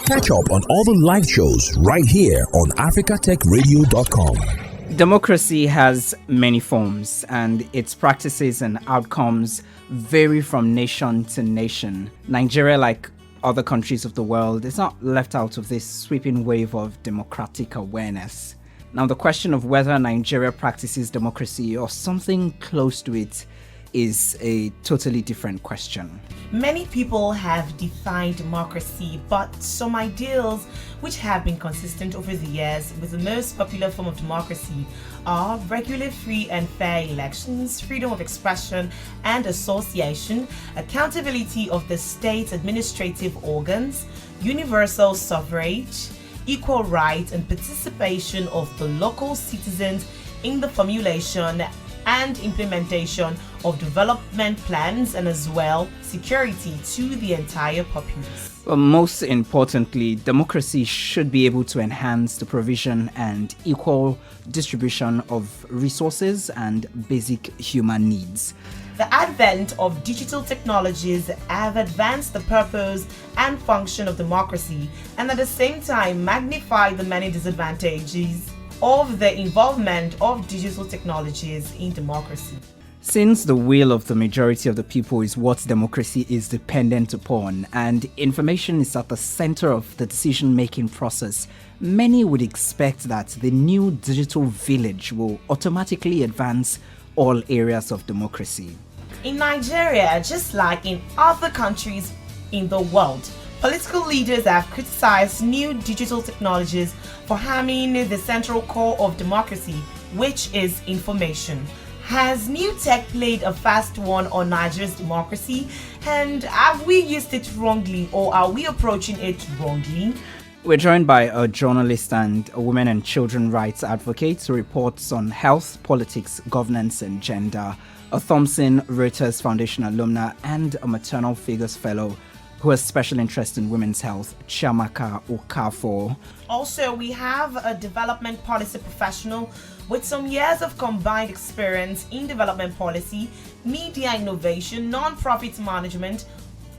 Catch up on all the live shows right here on africatechradio.com. Democracy has many forms, and its practices and outcomes vary from nation to nation. Nigeria, like other countries of the world, is not left out of this sweeping wave of democratic awareness. Now, the question of whether Nigeria practices democracy or something close to it is a totally different question. Many people have defined democracy, but some ideals which have been consistent over the years with the most popular form of democracy are regular, free and fair elections, freedom of expression and association, accountability of the state's administrative organs, universal suffrage, equal rights and participation of the local citizens in the formulation and implementation of development plans, and as well security to the entire populace. Well, most importantly, democracy should be able to enhance the provision and equal distribution of resources and basic human needs. The advent of digital technologies have advanced the purpose and function of democracy, and at the same time magnified the many disadvantages of the involvement of digital technologies in democracy. Since the will of the majority of the people is what democracy is dependent upon, and information is at the center of the decision-making process, many would expect that the new digital village will automatically advance all areas of democracy. In Nigeria, just like in other countries in the world, political leaders have criticized new digital technologies for harming the central core of democracy, which is information. Has new tech played a fast one on Nigeria's democracy? And have we used it wrongly, or are we approaching it wrongly? We're joined by a journalist and a women and children rights advocate who reports on health, politics, governance, and gender, a Thomson Reuters Foundation alumna, and a maternal figures fellow who has special interest in women's health, Chiamaka Okafor. Also, we have a development policy professional with some years of combined experience in development policy, media innovation, non-profit management,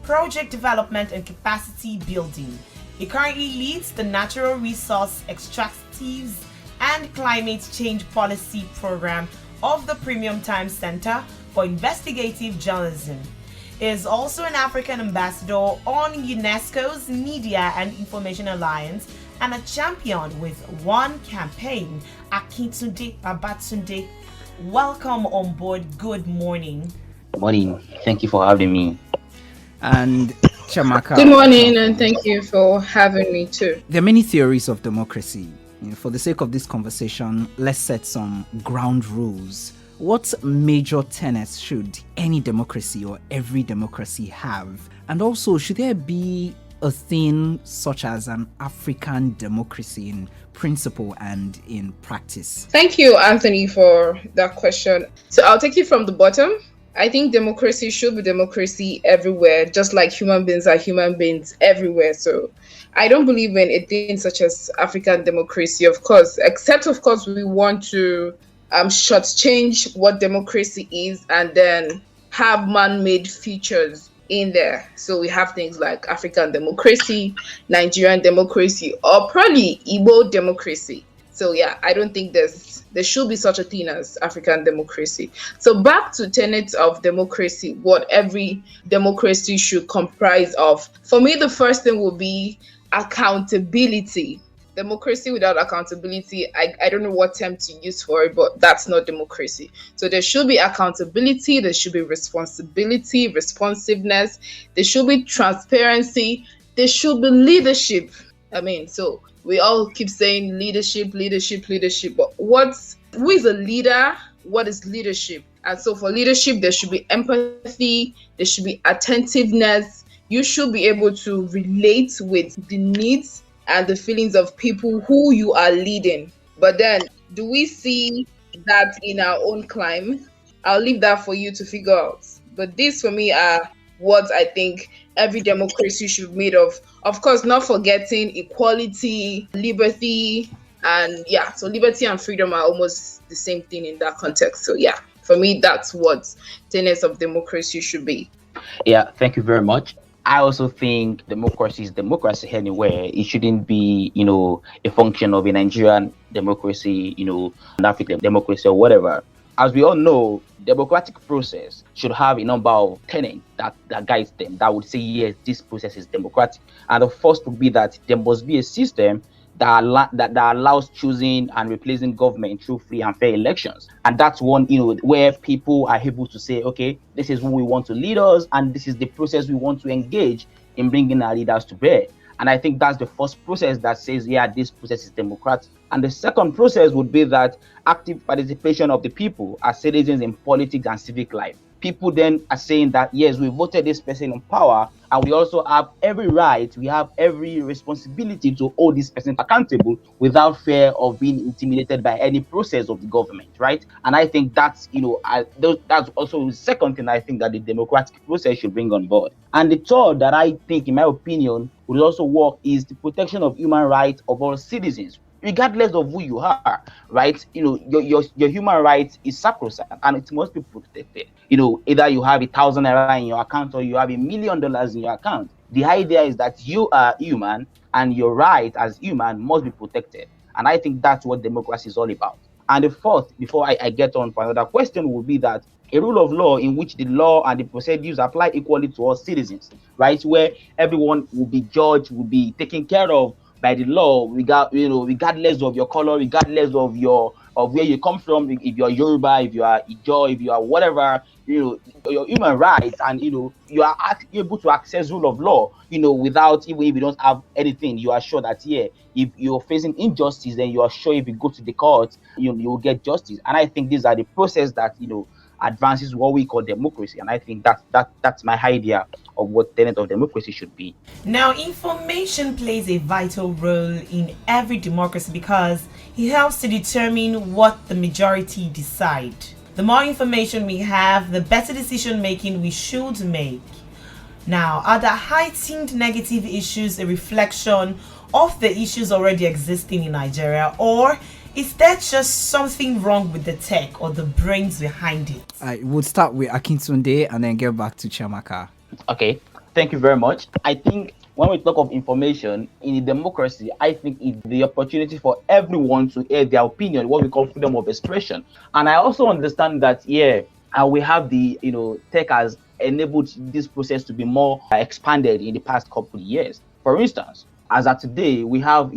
project development, and capacity building. He currently leads the Natural Resource Extractives and Climate Change Policy Program of the Premium Time Center for Investigative Journalism. He is also an African ambassador on UNESCO's Media and Information Alliance and a champion with One Campaign. Akintunde Babatunde, welcome on board. Good morning. Morning. Thank you for having me. And Chiamaka. Good morning, and thank you for having me too. There are many theories of democracy. For the sake of this conversation, let's set some ground rules. What major tenets should any democracy or every democracy have? And also, should there be a thing such as an African democracy in principle and in practice? Thank you, Anthony, for that question. So I'll take it from the bottom. I think democracy should be democracy everywhere, just like human beings are human beings everywhere. So I don't believe in a thing such as African democracy, of course, except, of course, we want to shortchange what democracy is and then have man-made features in there. So we have things like African democracy, Nigerian democracy, or probably Igbo democracy. So yeah, I don't think there should be such a thing as African democracy. So back to tenets of democracy, what every democracy should comprise of. For me, the first thing will be accountability. Democracy without accountability, I don't know what term to use for it, but that's not democracy. So there should be accountability, there should be responsibility, responsiveness, there should be transparency, there should be leadership. So we all keep saying leadership, but who is a leader? What is leadership? And so for leadership, there should be empathy, there should be attentiveness. You should be able to relate with the needs and the feelings of people who you are leading. But then, do we see that in our own climate? I'll leave that for you to figure out. But these for me are what I think every democracy should be made of. Of course, not forgetting equality, liberty, and so liberty and freedom are almost the same thing in that context. So for me, that's what tenets of democracy should be. Yeah, thank you very much. I also think democracy is democracy anywhere. It shouldn't be, a function of a Nigerian democracy, an African democracy or whatever. As we all know, democratic process should have a number of tenets that guides them that would say, yes, this process is democratic. And the first would be that there must be a system that allows choosing and replacing government through free and fair elections. And that's one, where people are able to say, okay, this is who we want to lead us, and this is the process we want to engage in bringing our leaders to bear. And I think that's the first process that says, yeah, this process is democratic. And the second process would be that active participation of the people as citizens in politics and civic life. People then are saying that, yes, we voted this person in power, and we also have every right, we have every responsibility to hold this person accountable without fear of being intimidated by any process of the government, right? And I think that's, that's also the second thing I think that the democratic process should bring on board. And the third that I think, in my opinion, would also work is the protection of human rights of all citizens, regardless of who you are, right? Your human rights is sacrosanct and it must be protected. Either you have 1,000 naira in your account or you have $1 million in your account. The idea is that you are human and your right as human must be protected. And I think that's what democracy is all about. And the fourth, before I get on for another question, will be that a rule of law in which the law and the procedures apply equally to all citizens, right? Where everyone will be judged, will be taken care of by the law, regardless of your color, regardless of where you come from, if you're Yoruba, if you are Ijo, if you are whatever, your human rights, and you are able to access rule of law, without, even if you don't have anything, you are sure that, yeah, if you're facing injustice, then you are sure if you go to the court, you will get justice. And I think these are the process that advances what we call democracy. And I think that's my idea of what tenet of democracy should be. Now, information plays a vital role in every democracy because it helps to determine what the majority decide. The more information we have, the better decision making we should make. Now, are the heightened negative issues a reflection of the issues already existing in Nigeria, or is there just something wrong with the tech or the brains behind it? I would start with Akintunde and then get back to Chiamaka. Okay, thank you very much. I think when we talk of information in a democracy, I think it's the opportunity for everyone to air their opinion, what we call freedom of expression. And I also understand that, we have the, tech has enabled this process to be more expanded in the past couple of years. For instance, as of today, we have,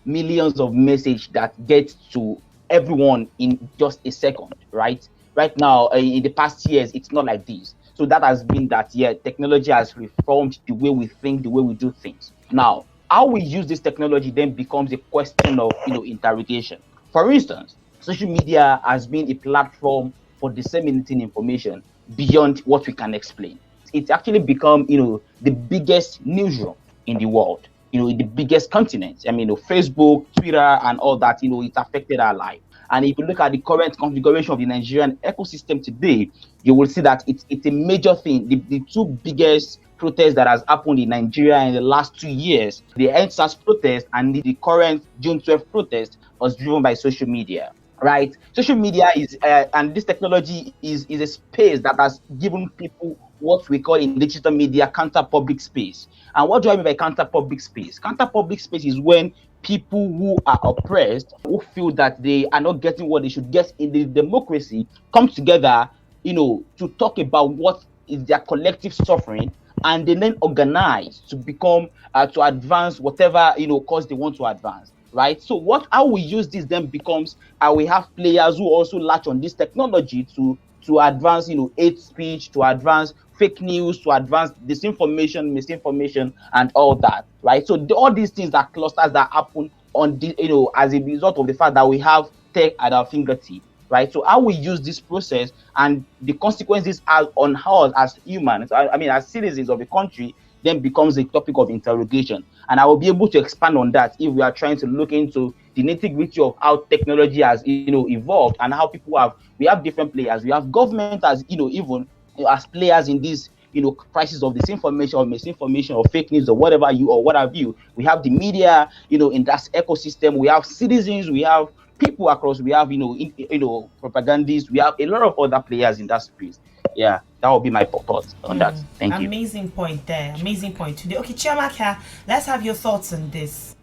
millions of messages that get to everyone in just a second, right? Right now, in the past years, it's not like this. So that has been that, technology has reformed the way we think, the way we do things. Now, how we use this technology then becomes a question of, interrogation. For instance, social media has been a platform for disseminating information beyond what we can explain. It's actually become, the biggest newsroom in the world, the biggest continent. I mean, Facebook, Twitter, and all that, it affected our life. And if you look at the current configuration of the Nigerian ecosystem today, you will see that it's a major thing. The two biggest protests that has happened in Nigeria in the last 2 years, the EndSARS protest and the current June 12th protest, was driven by social media. Right, social media is and this technology is a space that has given people what we call in digital media counter public space. And what do I mean by counter public space? Counter public space is when people who are oppressed, who feel that they are not getting what they should get in the democracy, come together, to talk about what is their collective suffering, and they then organize to become to advance whatever cause they want to advance. Right. So how we use this then becomes we have players who also latch on this technology to advance, hate speech, to advance fake news, to advance disinformation, misinformation, and all that. Right. So all these things are clusters that happen on the, as a result of the fact that we have tech at our fingertips. Right. So how we use this process and the consequences on us as humans, as citizens of the country, then becomes a topic of interrogation. And I will be able to expand on that if we are trying to look into the nitty-gritty of how technology has, evolved, and how we have different players. We have government as, even as players in this, crisis of disinformation or misinformation or fake news or whatever what have you. We have the media, in that ecosystem. We have citizens, we have people across, we have, propagandists, we have a lot of other players in that space. Yeah, that would be my thoughts on that. Thank you. Amazing point there. Amazing point today. Okay, Chiamaka, let's have your thoughts on this.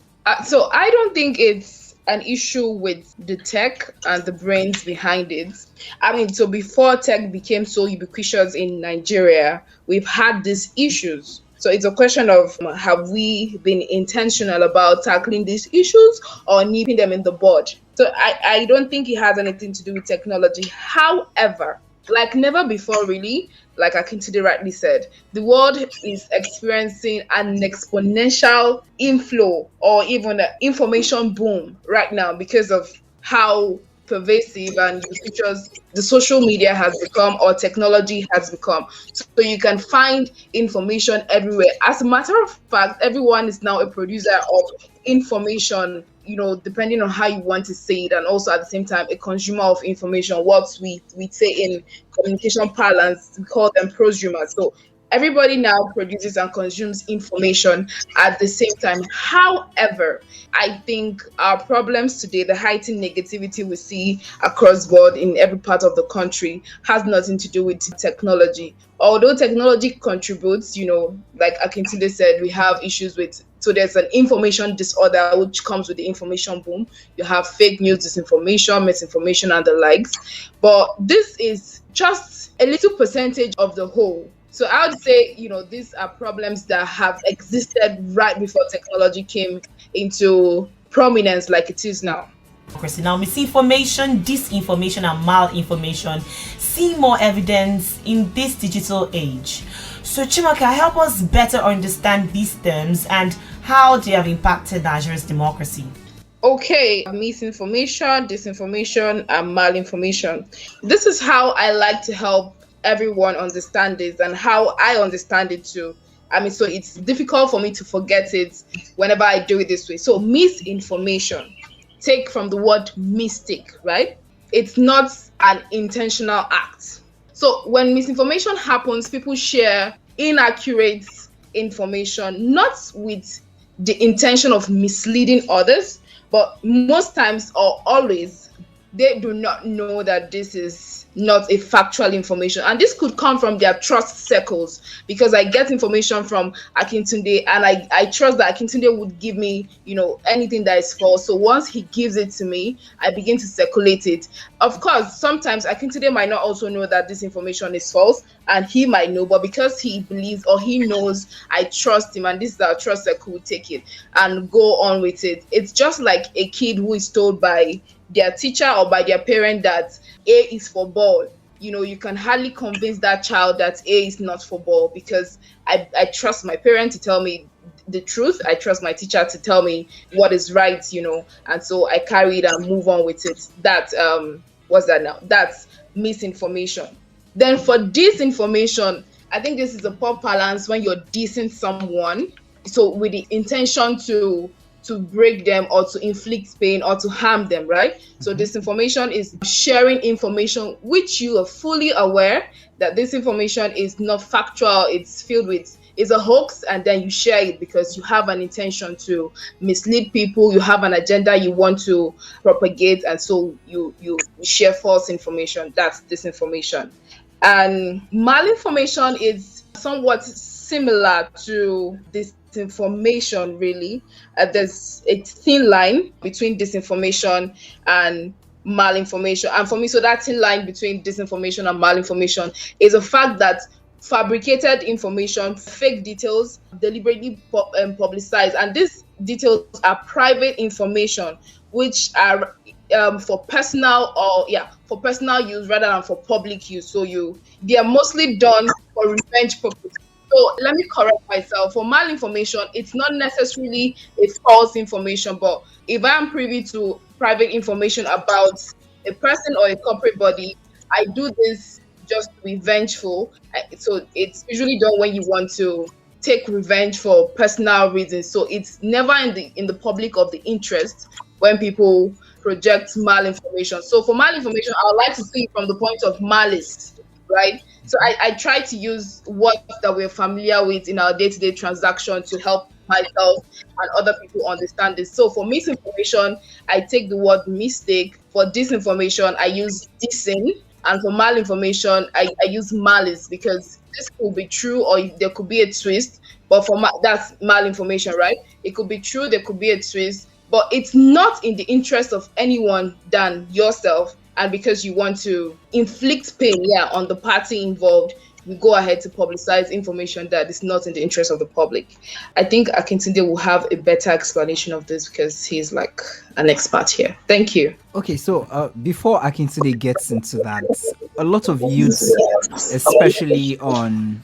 So I don't think it's an issue with the tech and the brains behind it. I mean, so before tech became so ubiquitous in Nigeria, we've had these issues. So it's a question of have we been intentional about tackling these issues or nipping them in the bud? So I don't think it has anything to do with technology. However, like never before, really, like Akintunde rightly said, the world is experiencing an exponential inflow or even an information boom right now because of how pervasive and ubiquitous the social media has become or technology has become. So you can find information everywhere. As a matter of fact, everyone is now a producer of information, depending on how you want to say it, and also at the same time a consumer of information. What we say in communication parlance, we call them prosumers. So everybody now produces and consumes information at the same time. However, I think our problems today, the heightened negativity we see across board in every part of the country, has nothing to do with technology. Although technology contributes, like Akintunde said, we have issues with. So there's an information disorder which comes with the information boom. You have fake news, disinformation, misinformation, and the likes. But this is just a little percentage of the whole. So I would say, these are problems that have existed right before technology came into prominence like it is now. Now, misinformation, disinformation, and malinformation see more evidence in this digital age. So, Chiamaka, help us better understand these terms and how they have impacted Nigeria's democracy. Okay, misinformation, disinformation, and malinformation. This is how I like to help everyone understand this and how I understand it too. So it's difficult for me to forget it whenever I do it this way. So misinformation, take from the word mistake, right? It's not an intentional act. So when misinformation happens, people share inaccurate information, not with the intention of misleading others, but most times or always, they do not know that this is not a factual information. And this could come from their trust circles, because I get information from Akintunde and I trust that Akintunde would give me, anything that is false. So once he gives it to me, I begin to circulate it. Of course, sometimes Akintunde might not also know that this information is false, and he might know, but because he believes or he knows I trust him and this is our trust circle, we take it and go on with it. It's just like a kid who is told by their teacher or by their parent that A is for ball. You can hardly convince that child that A is not for ball, because I trust my parent to tell me the truth. I trust my teacher to tell me what is right, and so I carry it and move on with it. What's that now? That's misinformation. Then for disinformation, I think this is a poor balance when you're dissing someone, so with the intention to break them or to inflict pain or to harm them, right? So disinformation is sharing information which you are fully aware that this information is not factual, it's filled with, it's a hoax, and then you share it because you have an intention to mislead people, you have an agenda you want to propagate, and so you share false information. That's disinformation. And malinformation is somewhat similar to disinformation, really. There's a thin line between disinformation and malinformation. And for me, so that thin line between disinformation and malinformation is the fact that fabricated information, fake details, deliberately publicized, and these details are private information which are for personal use rather than for public use. So they are mostly done for revenge purposes. So let me correct myself. For malinformation, it's not necessarily a false information, but if I'm privy to private information about a person or a corporate body, I do this just to be vengeful. So it's usually done when you want to take revenge for personal reasons. So it's never in the public of the interest when people project malinformation. So for malinformation, I would like to see it from the point of malice, right? So I try to use words that we're familiar with in our day-to-day transaction to help myself and other people understand this. So for misinformation, I take the word mistake. For disinformation, I use dissing. And for malinformation, I use malice because this could be true or there could be a twist. But that's malinformation, right? It could be true, there could be a twist, but it's not in the interest of anyone than yourself. And because you want to inflict pain, on the party involved, you go ahead to publicize information that is not in the interest of the public. I think Akintunde will have a better explanation of this because he's like an expert here. Thank you. Okay, so before Akintunde gets into that, a lot of youths, especially on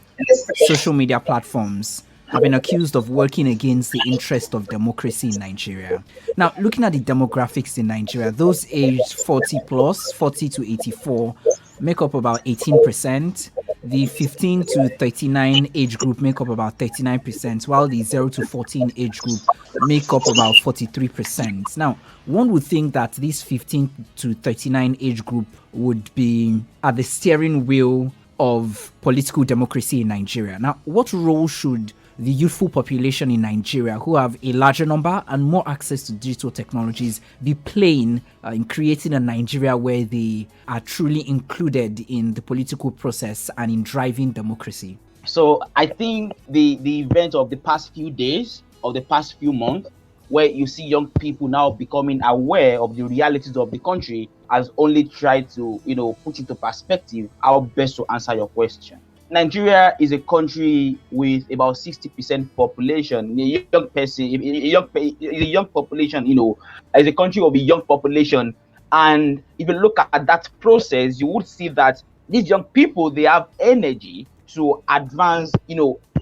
social media platforms, have been accused of working against the interest of democracy in Nigeria. Now, looking at the demographics in Nigeria, those aged 40 plus, 40 to 84, make up about 18%. The 15 to 39 age group make up about 39%, while the 0 to 14 age group make up about 43%. Now, one would think that this 15 to 39 age group would be at the steering wheel of political democracy in Nigeria. Now, what role should the youthful population in Nigeria, who have a larger number and more access to digital technologies, be playing in creating a Nigeria where they are truly included in the political process and in driving democracy? So I think the event of the past few days, of the past few months, where you see young people now becoming aware of the realities of the country, has only tried to, put into perspective how best to answer your question. Nigeria is a country with about 60% population. A young person, a young population, as a country of a young population. And if you look at that process, you would see that these young people, they have energy to advance,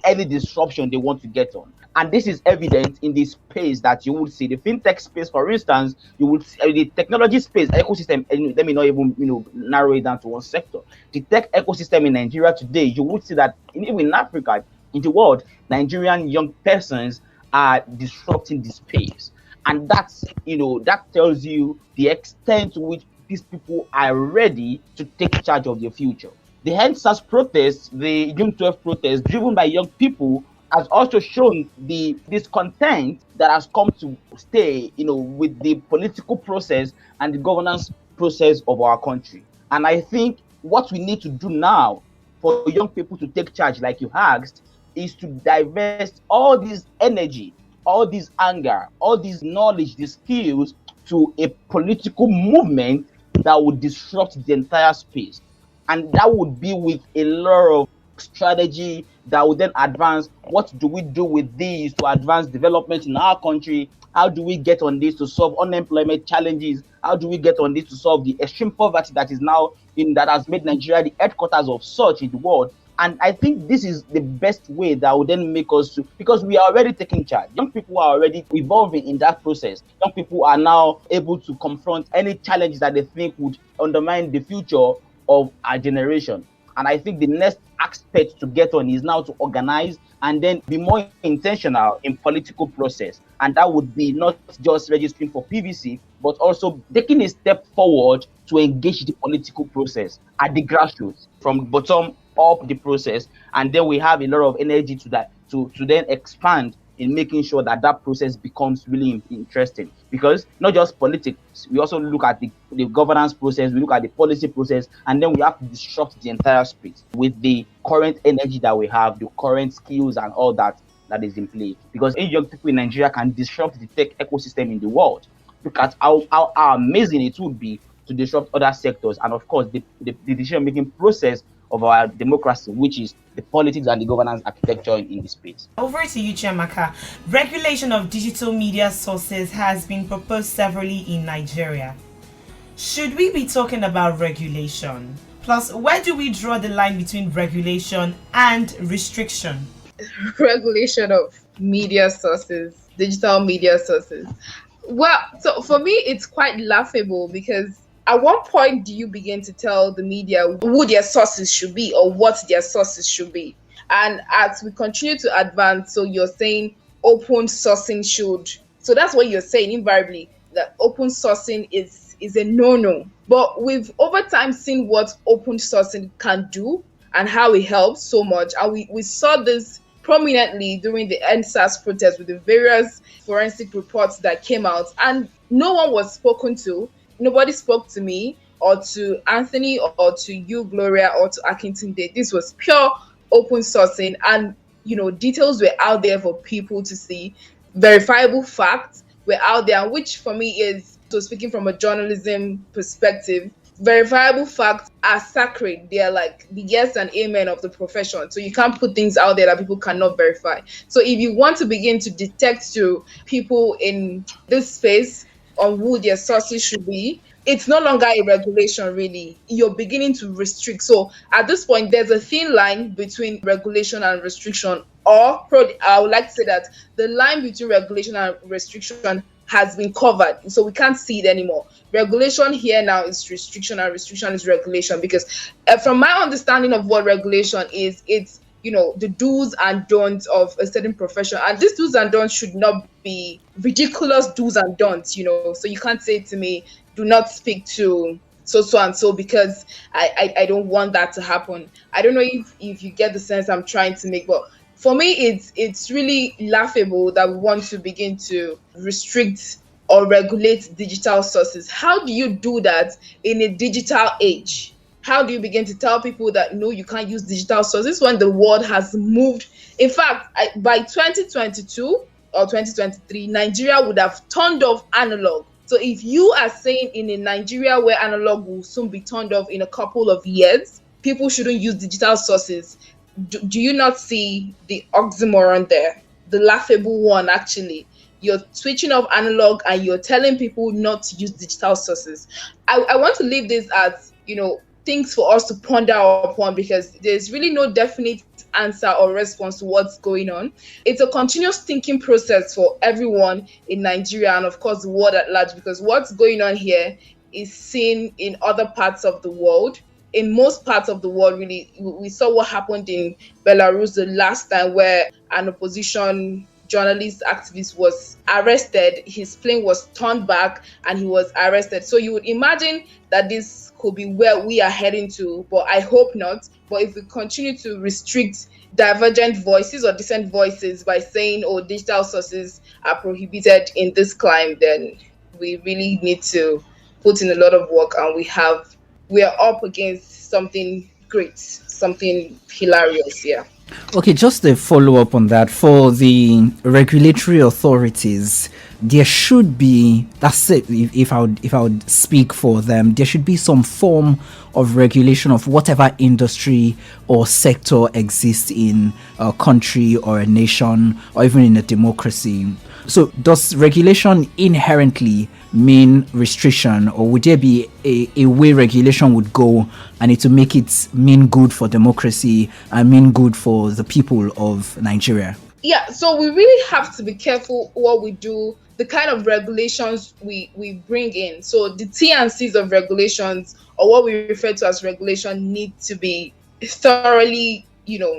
any disruption they want to get on. And this is evident in the space that you would see. The fintech space, for instance, you would see the technology space, ecosystem, and let me not even, narrow it down to one sector. The tech ecosystem in Nigeria today, you would see that even in Africa, in the world, Nigerian young persons are disrupting the space. And that's, that tells you the extent to which these people are ready to take charge of their future. The EndSARS protests, the June 12 protests, driven by young people, has also shown the discontent that has come to stay, with the political process and the governance process of our country. And I think what we need to do now for young people to take charge, like you asked, is to divest all this energy, all this anger, all this knowledge, these skills to a political movement that would disrupt the entire space. And that would be with a lot of strategy that would then advance. What do we do with these to advance development in our country? How do we get on this to solve unemployment challenges? How do we get on this to solve the extreme poverty that is now that has made Nigeria the headquarters of such in the world? And I think this is the best way that would then make us because we are already taking charge. Young people are already evolving in that process. Young people are now able to confront any challenges that they think would undermine the future of our generation. And I think the next aspect to get on is now to organize and then be more intentional in political process. And that would be not just registering for PVC, but also taking a step forward to engage the political process at the grassroots, from bottom up the process. And then we have a lot of energy to that, to then expand in making sure that that process becomes really interesting. Because not just politics, we also look at the governance process, we look at the policy process, and then we have to disrupt the entire space with the current energy that we have, the current skills and all that is in play. Because if young people in Nigeria can disrupt the tech ecosystem in the world, look at how amazing it would be to disrupt other sectors. And of course, the decision-making process of our democracy, which is the politics and the governance architecture in this space. Over to you, Chiamaka. Regulation of digital media sources has been proposed severally in Nigeria. Should we be talking about regulation? Plus, where do we draw the line between regulation and restriction? Regulation of media sources, digital media sources. Well, so for me, it's quite laughable because at what point do you begin to tell the media who their sources should be or what their sources should be? And as we continue to advance, so you're saying open sourcing should. So that's what you're saying invariably, that open sourcing is a no-no. But we've over time seen what open sourcing can do and how it helps so much. And we saw this prominently during the EndSARS protest with the various forensic reports that came out. And no one was spoken to. Nobody spoke to me or to Anthony or to you, Gloria, or to Akintunde. This was pure open sourcing, and details were out there for people to see. Verifiable facts were out there, which for me is, so speaking from a journalism perspective, verifiable facts are sacred. They are like the yes and amen of the profession. So you can't put things out there that people cannot verify. So if you want to begin to detect to people in this space on who their sources should be, it's no longer a regulation, really. You're beginning to restrict. So at this point, there's a thin line between regulation and restriction. Or I would like to say that the line between regulation and restriction has been covered, so we can't see it anymore. Regulation here now is restriction, and restriction is regulation, because from my understanding of what regulation is, it's the do's and don'ts of a certain profession, and these do's and don'ts should not be ridiculous do's and don'ts. So you can't say to me, do not speak to so and so, because I don't want that to happen. I don't know if you get the sense I'm trying to make, but for me, it's really laughable that we want to begin to restrict or regulate digital sources. How do you do that in a digital age? How do you begin to tell people that, no, you can't use digital sources when the world has moved? In fact, by 2022 or 2023, Nigeria would have turned off analog. So if you are saying in a Nigeria where analog will soon be turned off in a couple of years, people shouldn't use digital sources, do you not see the oxymoron there? The laughable one, actually. You're switching off analog and you're telling people not to use digital sources. I want to leave this as, things for us to ponder upon, because there's really no definite answer or response to what's going on. It's a continuous thinking process for everyone in Nigeria and, of course, the world at large, because what's going on here is seen in other parts of the world. In most parts of the world, really, we saw what happened in Belarus the last time, where an opposition journalist activist was arrested. His plane was turned back and he was arrested. So you would imagine that this could be where we are heading to, but I hope not. But if we continue to restrict divergent voices or dissent voices by saying, oh, digital sources are prohibited in this climate, then we really need to put in a lot of work, and we are up against something great, something hilarious. Yeah. Okay, just a follow up on that. For the regulatory authorities, there should be, that's it, if I would speak for them, there should be some form of regulation of whatever industry or sector exists in a country or a nation or even in a democracy. So does regulation inherently mean restriction, or would there be a way regulation would go and it to make it mean good for democracy and mean good for the people of Nigeria? Yeah, so we really have to be careful what we do, the kind of regulations we bring in. So the T&Cs of regulations, or what we refer to as regulation, need to be thoroughly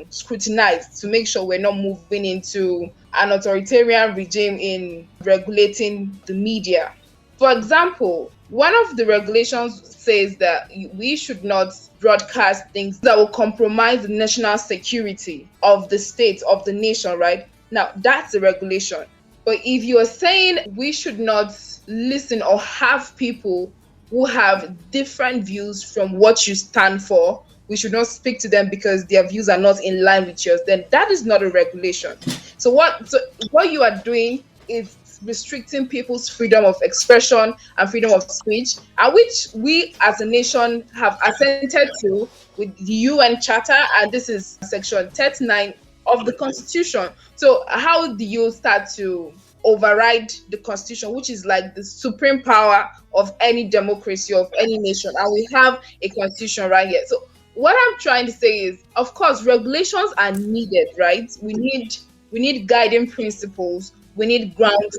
scrutinized to make sure we're not moving into an authoritarian regime in regulating the media. For example, one of the regulations says that we should not broadcast things that will compromise the national security of the state, of the nation, right? Now, that's a regulation. But if you are saying we should not listen or have people who have different views from what you stand for, we should not speak to them because their views are not in line with yours, then that is not a regulation. So what you are doing is restricting people's freedom of expression and freedom of speech, and which we as a nation have assented to with the UN Charter, and this is section 39 of the Constitution. So how do you start to override the Constitution, which is like the supreme power of any democracy, of any nation? And we have a Constitution right here. So what I'm trying to say is, of course, regulations are needed, right? We need guiding principles, we need grounds,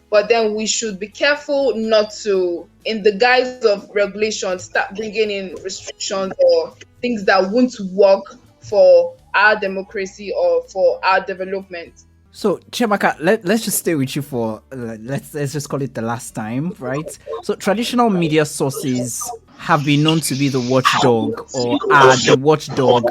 but then we should be careful not to, in the guise of regulations, start bringing in restrictions or things that won't work for our democracy or for our development. So, Chiamaka, let's just stay with you for, let's just call it the last time, right? So, traditional media sources have been known to be the watchdog, or are the watchdog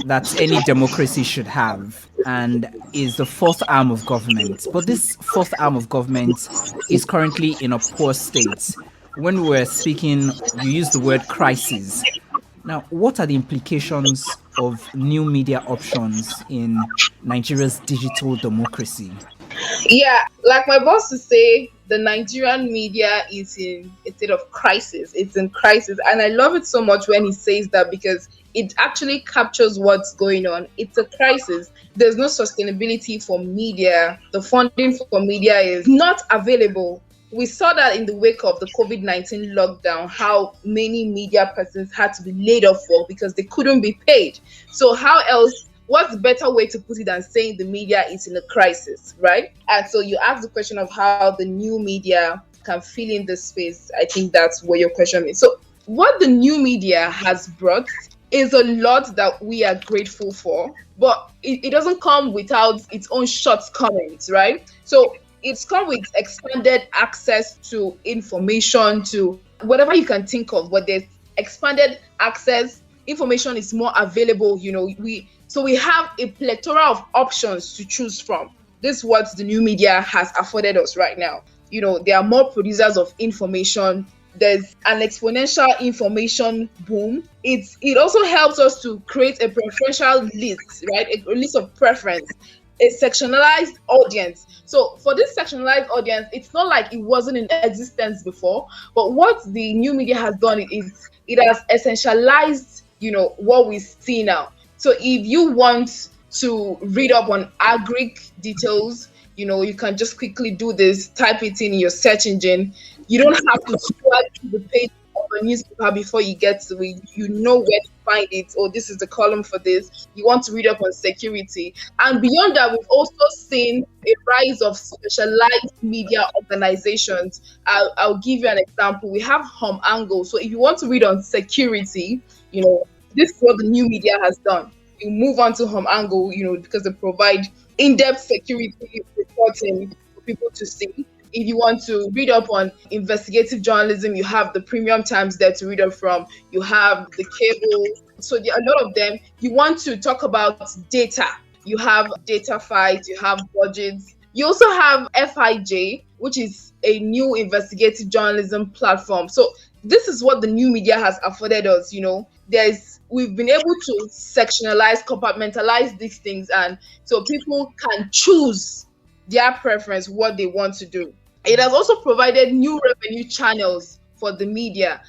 that any democracy should have, and is the fourth arm of government. But this fourth arm of government is currently in a poor state. when we were speaking, you used the word crisis. Now, what are the implications of new media options in Nigeria's digital democracy? Yeah, like my boss would say, the Nigerian media is in a state of crisis. It's in crisis. And I love it so much when he says that because it actually captures what's going on. It's a crisis. There's no sustainability for media. The funding for media is not available. We saw that in the wake of the COVID-19 lockdown, how many media persons had to be laid off work because they couldn't be paid. So how else, what's the better way to put it than saying the media is in a crisis, right? And so you ask the question of how the new media can fill in this space. I think that's what your question is. So what the new media has brought is a lot that we are grateful for, but it doesn't come without its own shortcomings, right? So it's come with expanded access to information, to whatever you can think of, but there's expanded access. Information is more available. We have a plethora of options to choose from. This is what the new media has afforded us right now. There are more producers of information. There's an exponential information boom. It also helps us to create a preferential list, right? A list of preference, a sectionalized audience. So for this sectionalized audience, it's not like it wasn't in existence before, but what the new media has done is it has essentialized, what we see now. So if you want to read up on agric details, you can just quickly do this, type it in your search engine. You don't have to scroll through the page of a newspaper before you get to it. You know where to find it. Oh, this is the column for this. You want to read up on security. And beyond that, we've also seen a rise of specialized media organizations. I'll give you an example. We have Home Angle. So if you want to read on security, this is what the new media has done. You move on to Home Angle, because they provide in-depth security reporting for people to see. If you want to read up on investigative journalism, you have the Premium Times there to read up from. You have the cable. So there are a lot of them. You want to talk about data. You have Data Fight. You have budgets. You also have FIJ, which is a new investigative journalism platform. So this is what the new media has afforded us. We've been able to sectionalize, compartmentalize these things, and so people can choose their preference, what they want to do. It has also provided new revenue channels for the media.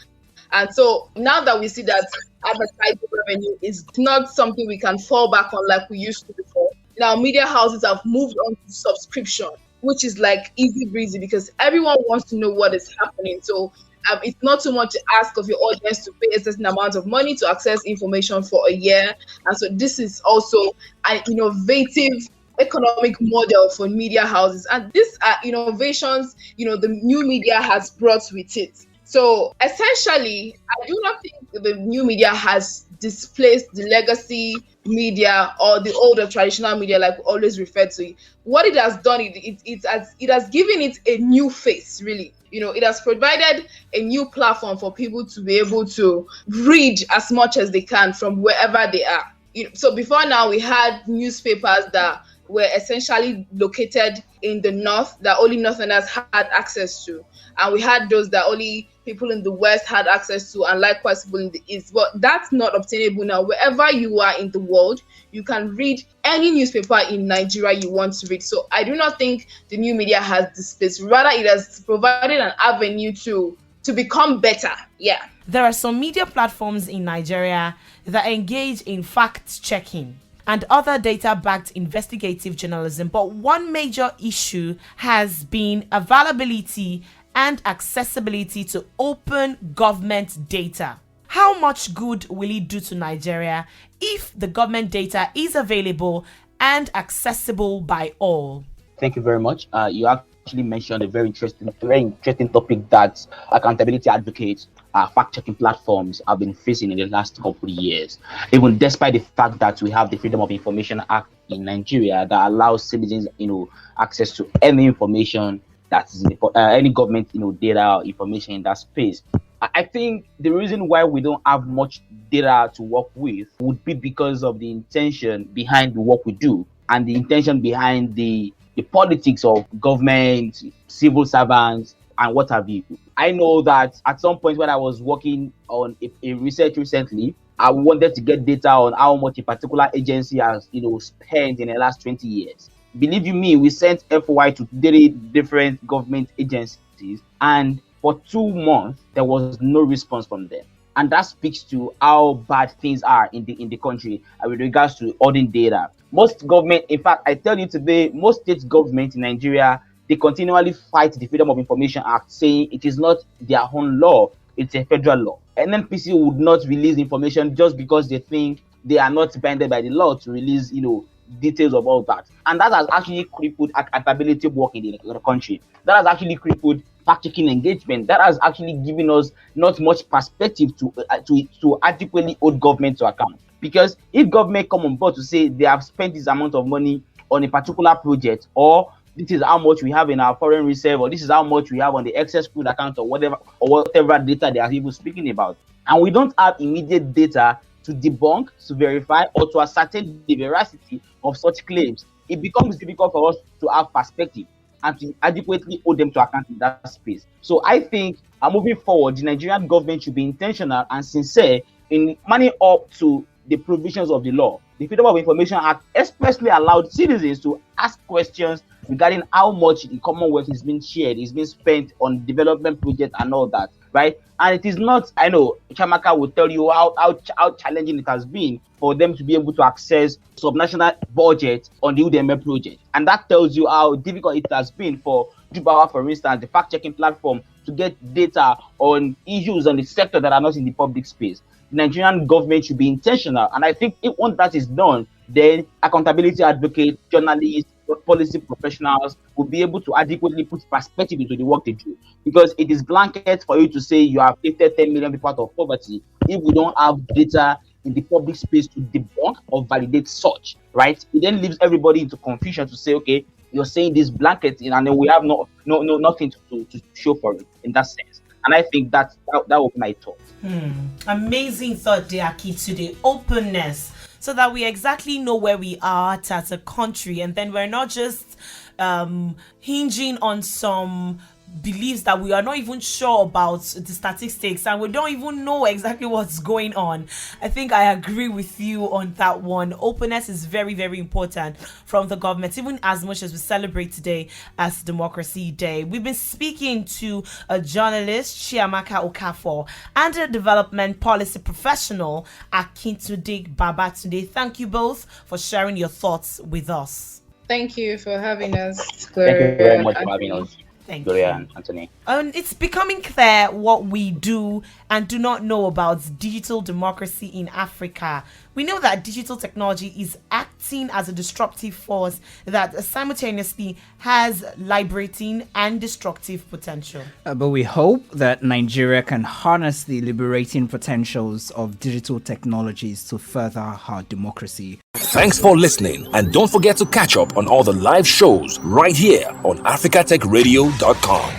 And so now that we see that advertising revenue is not something we can fall back on like we used to before, now media houses have moved on to subscription, which is like easy breezy because everyone wants to know what is happening. So it's not too much to ask of your audience to pay a certain amount of money to access information for a year. And so this is also an innovative economic model for media houses. And these are innovations, the new media has brought with it. So essentially, I do not think the new media has displaced the legacy media or the older traditional media like we always refer to it. What it has done, it has given it a new face, really. It has provided a new platform for people to be able to read as much as they can from wherever they are. So before now, we had newspapers that were essentially located in the north that only northerners had access to. And we had those that only people in the west had access to, and likewise people in the east. But that's not obtainable now. Wherever you are in the world, you can read any newspaper in Nigeria you want to read. So I do not think the new media has displaced. Rather, it has provided an avenue to become better. Yeah. There are some media platforms in Nigeria that engage in fact-checking and other data-backed investigative journalism. But one major issue has been availability and accessibility to open government data. How much good will it do to Nigeria if the government data is available and accessible by all? Thank you very much. You actually mentioned a very interesting topic that accountability advocates, fact-checking platforms have been facing in the last couple of years. Even despite the fact that we have the Freedom of Information Act in Nigeria that allows citizens, access to any information that is any government, data or information in that space. I think the reason why we don't have much data to work with would be because of the intention behind the work we do and the intention behind the politics of government, civil servants, and what have you. I know that at some point when I was working on a research recently, I wanted to get data on how much a particular agency has, spent in the last 20 years. Believe you me, we sent FOI to 3 different government agencies, and for 2 months there was no response from them. And that speaks to how bad things are in the country with regards to auditing data. Most government, in fact, I tell you today, most state governments in Nigeria, they continually fight the Freedom of Information Act, saying it is not their own law, it's a federal law. NNPC would not release information just because they think they are not bound by the law to release, details of all that. And that has actually crippled accountability work in the country. That has actually crippled fact-checking engagement. That has actually given us not much perspective to adequately hold government to account. Because if government come on board to say they have spent this amount of money on a particular project, or this is how much we have in our foreign reserve, or this is how much we have on the excess crude account, or whatever data they are even speaking about, and we don't have immediate data to debunk, to verify, or to ascertain the veracity of such claims, it becomes difficult for us to have perspective and to adequately hold them to account in that space. So I think moving forward, the Nigerian government should be intentional and sincere in manning up to the provisions of the law. The Freedom of Information Act especially allowed citizens to ask questions regarding how much the Commonwealth is being shared, is being spent on development projects and all that, right? And it is not, I know Chiamaka will tell you how challenging it has been for them to be able to access subnational budget on the UDMA project. And that tells you how difficult it has been for Jubawa, for instance, the fact-checking platform, to get data on issues on the sector that are not in the public space. The Nigerian government should be intentional. And I think if once that is done, then accountability advocates, journalists, policy professionals will be able to adequately put perspective into the work they do. Because it is blanket for you to say you have lifted 10 million people out of poverty if we don't have data in the public space to debunk or validate such, right? It then leaves everybody into confusion to say, okay, you're saying this blanket, and then we have nothing to show for it in that sense. And I think that was my thought. Amazing thought there, Akintunde. Openness, so that we exactly know where we are at as a country, and then we're not just hinging on some beliefs that we are not even sure about the statistics, and we don't even know exactly what's going on. I think I agree with you on that one. Openness is very, very important from the government, even as much as we celebrate today as Democracy Day. We've been speaking to a journalist, Chiamaka Okafor, and a development policy professional, Akintunde Babatunde. Thank you both for sharing your thoughts with us. Thank you for having us, Thank you very much for having us. Thank Gloria you. and Anthony. It's becoming clear what we do and do not know about digital democracy in Africa. We know that digital technology is acting as a disruptive force that simultaneously has liberating and destructive potential. But we hope that Nigeria can harness the liberating potentials of digital technologies to further our democracy. Thanks for listening, and don't forget to catch up on all the live shows right here on africatechradio.com.